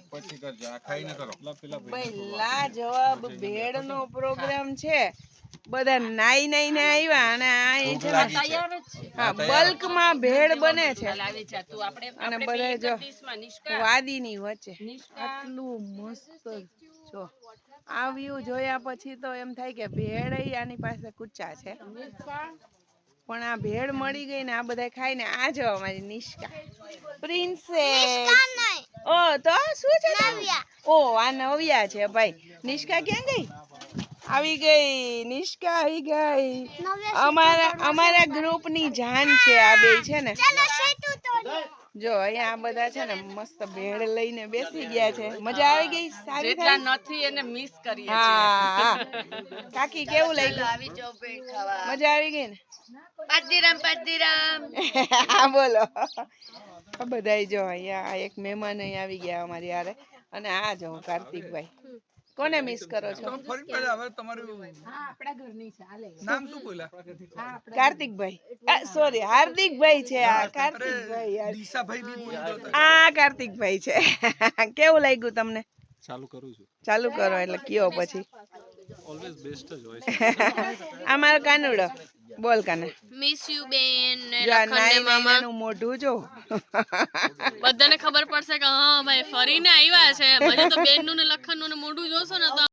પછી કરજો આ ખાઈને કરો ભાઈ લાજવાબ ભેળનો પ્રોગ્રામ છે બધા નાઈ નાઈને આવ્યા અને આ એ છે હા બલ્કમાં ભેળ બને છે અને બધા જો વાદીની વચ્ચે આટલું મસ્ત જો આ વ્યૂ જોયા પછી તો એમ થાય કે ભેળ આની પાસે કુચ્ચા છે પણ આ ભેળ મળી ગઈ ને આ બધા ખાઈને આ જો અમારી નિષ્કા પ્રિન્સેસ ઓ તો શું છે ઓ આ નવ્યા છે ભાઈ નિષ્કા ક્યાં ગઈ આવી ગઈ નિષ્કા આવી ગઈ અમારા ગ્રુપની જાન છે આ બે છે ને જો અહીંયા આ બધા છે ને મસ્ત ભેળ લઈને બેસી ગયા છે મજા આવી ગઈ સારી જેટલા નથી એને મિસ કરીએ હા કાકી કેવું લાગ્યું આવી જાવ ભેળ ખાવા મજા આવી ગઈ ને પાદીરામ હા બોલો બધા જો અહીંયા એક મહેમાન અહીં આવી ગયા અમારી હારે અને આ જો કાર્તિકભાઈ કોને મિસ કરો છો ફરી પાછા હવે તમારું આપણા ઘરની છે હાલે નામ શું બોલ્યા કાર્તિકભાઈ સોરી હાર્દિકભાઈ છે આ કાર્તિકભાઈ દિશાભાઈ બી બોલી દો આ કાર્તિકભાઈ છે કેવું લાગ્યું તમને ચાલુ કરું છું ચાલુ કરો એટલે કયો પછી ઓલવેઝ બેસ્ટ જ હોય આ મારો કાનુડો બોલ કાને મિસ યુ બેન નાનું મોઢું જો બધાને ખબર પડશે કે હા ભાઈ ફરીને આવ્યા છે પછી તો બેન નું ને લખન નું ને મોઢું જોશો ને તો